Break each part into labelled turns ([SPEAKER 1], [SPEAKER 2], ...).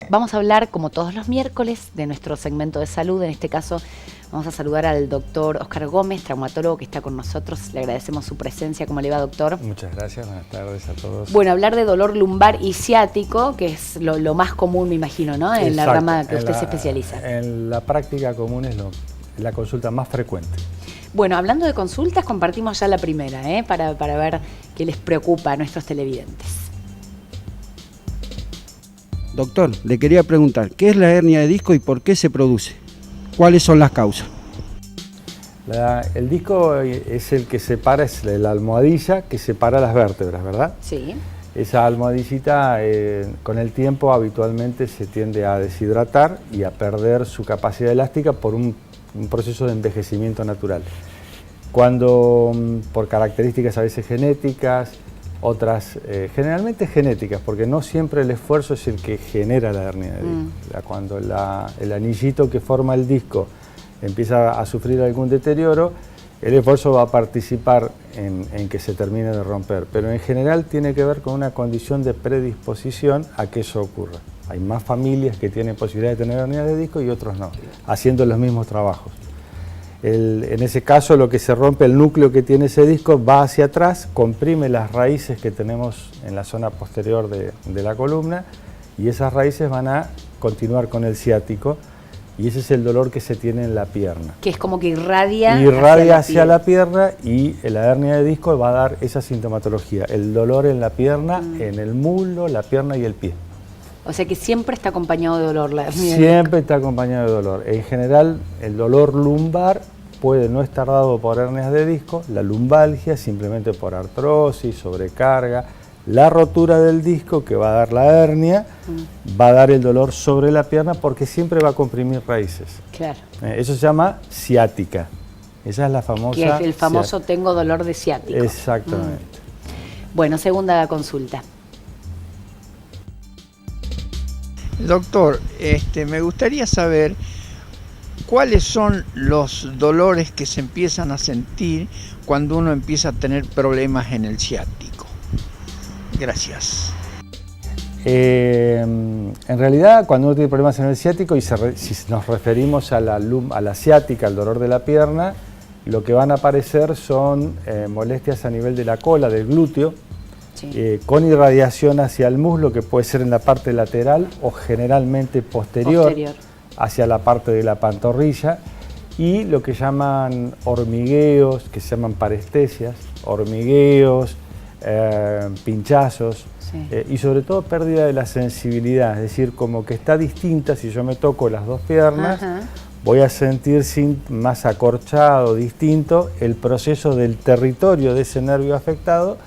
[SPEAKER 1] Vamos a hablar, como todos los miércoles, de nuestro segmento de salud. En este caso, vamos a saludar al doctor Óscar Gómez, traumatólogo, que está con nosotros. Le agradecemos su presencia. ¿Cómo le va, doctor?
[SPEAKER 2] Muchas gracias, buenas tardes a todos.
[SPEAKER 1] Bueno, hablar de dolor lumbar y ciático, que es lo más común, me imagino, ¿no? En la rama que usted se especializa.
[SPEAKER 2] En la práctica común es la consulta más frecuente.
[SPEAKER 1] Bueno, hablando de consultas, compartimos ya la primera, para ver qué les preocupa a nuestros televidentes.
[SPEAKER 3] Doctor, le quería preguntar, ¿qué es la hernia de disco y por qué se produce? ¿Cuáles son las causas?
[SPEAKER 2] El disco es el que separa, es la almohadilla que separa las vértebras, ¿verdad?
[SPEAKER 1] Sí.
[SPEAKER 2] Esa almohadillita con el tiempo habitualmente se tiende a deshidratar y a perder su capacidad elástica por un proceso de envejecimiento natural. Cuando por características a veces genéticas, otras generalmente genéticas, porque no siempre el esfuerzo es el que genera la hernia de disco. Cuando el anillito que forma el disco empieza a sufrir algún deterioro, el esfuerzo va a participar en que se termine de romper, pero en general tiene que ver con una condición de predisposición a que eso ocurra. Hay más familias que tienen posibilidad de tener hernia de disco y otros no, haciendo los mismos trabajos. En ese caso lo que se rompe, el núcleo que tiene ese disco va hacia atrás, comprime las raíces que tenemos en la zona posterior de la columna y esas raíces van a continuar con el ciático y ese es el dolor que se tiene en la pierna.
[SPEAKER 1] Que es como que irradia
[SPEAKER 2] hacia la pierna y la hernia de disco va a dar esa sintomatología, el dolor en la pierna, en el muslo, la pierna y el pie.
[SPEAKER 1] O sea que siempre está acompañado de dolor la hernia.
[SPEAKER 2] Siempre está acompañado de dolor. En general, el dolor lumbar puede no estar dado por hernias de disco, la lumbalgia simplemente por artrosis, sobrecarga, la rotura del disco que va a dar la hernia, va a dar el dolor sobre la pierna porque siempre va a comprimir raíces.
[SPEAKER 1] Claro.
[SPEAKER 2] Eso se llama ciática. Esa es la famosa.
[SPEAKER 1] Que es el famoso tengo dolor de ciático.
[SPEAKER 2] Exactamente.
[SPEAKER 1] Bueno, segunda consulta.
[SPEAKER 3] Doctor, me gustaría saber cuáles son los dolores que se empiezan a sentir cuando uno empieza a tener problemas en el ciático. Gracias.
[SPEAKER 2] En realidad, cuando uno tiene problemas en el ciático, y si nos referimos a la ciática, al dolor de la pierna, lo que van a aparecer son molestias a nivel de la cola, del glúteo, sí. Con irradiación hacia el muslo, que puede ser en la parte lateral o generalmente posterior. Hacia la parte de la pantorrilla, y lo que llaman hormigueos, que se llaman parestesias, hormigueos, pinchazos, sí. Y sobre todo pérdida de la sensibilidad, es decir, como que está distinta. Si yo me toco las dos piernas, voy a sentir más acorchado, distinto, el proceso del territorio de ese nervio afectado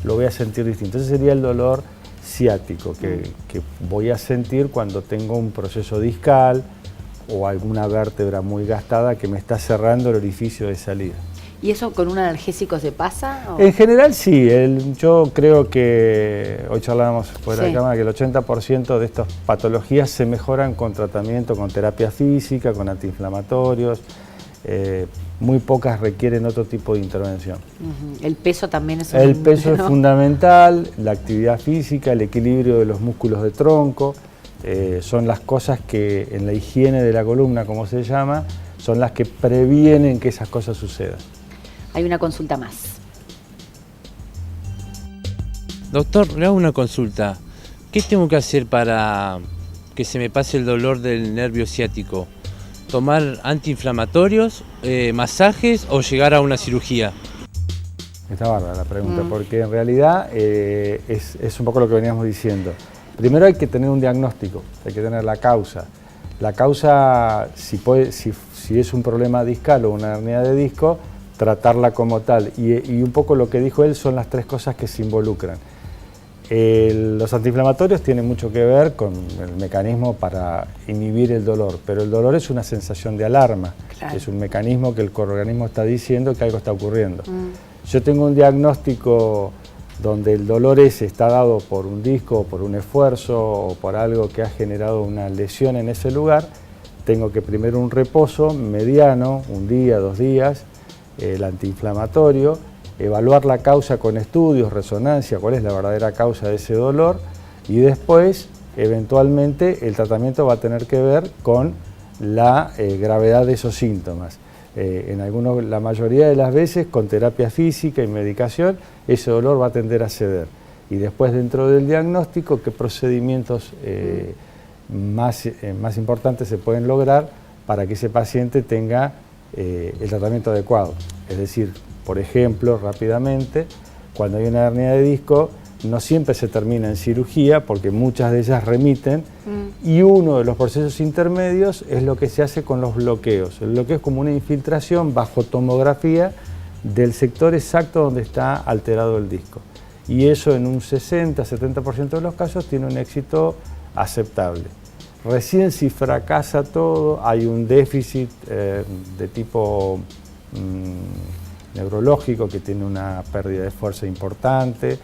[SPEAKER 2] lo voy a sentir distinto. Ese sería el dolor ciático que voy a sentir cuando tengo un proceso discal o alguna vértebra muy gastada que me está cerrando el orificio de salida.
[SPEAKER 1] ¿Y eso con un analgésico se pasa? ¿O?
[SPEAKER 2] En general sí, yo creo que, hoy charlábamos fuera de cámara, que el 80% de estas patologías se mejoran con tratamiento, con terapia física, con antiinflamatorios, muy pocas requieren otro tipo de intervención.
[SPEAKER 1] El peso también es
[SPEAKER 2] El peso es fundamental, la actividad física, el equilibrio de los músculos de tronco, son las cosas que en la higiene de la columna, como se llama, son las que previenen que esas cosas sucedan.
[SPEAKER 1] Hay una consulta más.
[SPEAKER 4] Doctor, le hago una consulta. ¿Qué tengo que hacer para que se me pase el dolor del nervio ciático? ¿Tomar antiinflamatorios, masajes o llegar a una cirugía?
[SPEAKER 2] Está bárbara la pregunta, porque en realidad es un poco lo que veníamos diciendo. Primero hay que tener un diagnóstico, hay que tener la causa. La causa, si es un problema discal o una hernia de disco, tratarla como tal. Y un poco lo que dijo él son las tres cosas que se involucran. Los antiinflamatorios tienen mucho que ver con el mecanismo para inhibir el dolor, pero el dolor es una sensación de alarma, claro. Es un mecanismo que el organismo está diciendo que algo está ocurriendo. Yo tengo un diagnóstico donde el dolor está dado por un disco, o por un esfuerzo, o por algo que ha generado una lesión en ese lugar. Tengo que primero un reposo mediano, un día, 2 días, el antiinflamatorio, evaluar la causa con estudios, resonancia, cuál es la verdadera causa de ese dolor, y después eventualmente el tratamiento va a tener que ver con la gravedad de esos síntomas. La mayoría de las veces, con terapia física y medicación, ese dolor va a tender a ceder. Y después, dentro del diagnóstico, qué procedimientos más importantes se pueden lograr para que ese paciente tenga el tratamiento adecuado. Es decir, por ejemplo, rápidamente, cuando hay una hernia de disco, no siempre se termina en cirugía porque muchas de ellas remiten y uno de los procesos intermedios es lo que se hace con los bloqueos. El bloqueo es como una infiltración bajo tomografía del sector exacto donde está alterado el disco. Y eso en un 60-70% de los casos tiene un éxito aceptable. Recién si fracasa todo, hay un déficit de tipo neurológico que tiene una pérdida de fuerza importante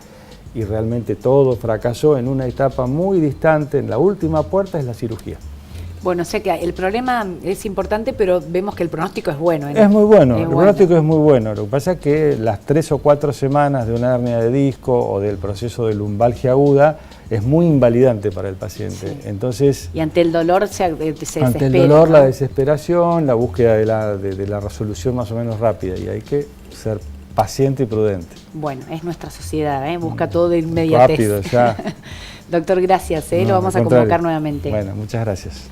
[SPEAKER 2] y realmente todo fracasó en una etapa muy distante, en la última puerta es la cirugía.
[SPEAKER 1] Bueno, sé que el problema es importante, pero vemos que el pronóstico es bueno.
[SPEAKER 2] Es muy bueno, el pronóstico es muy bueno. Lo que pasa es que las 3 o 4 semanas de una hernia de disco o del proceso de lumbalgia aguda es muy invalidante para el paciente. Sí. Entonces,
[SPEAKER 1] y ante el dolor se desespera.
[SPEAKER 2] Ante el dolor, ¿no? La desesperación, la búsqueda de la resolución más o menos rápida, y hay que ser paciente y prudente.
[SPEAKER 1] Bueno, es nuestra sociedad, busca todo de inmediatez.
[SPEAKER 2] Rápido, ya.
[SPEAKER 1] Doctor, gracias, lo vamos a convocar nuevamente.
[SPEAKER 2] Bueno, muchas gracias.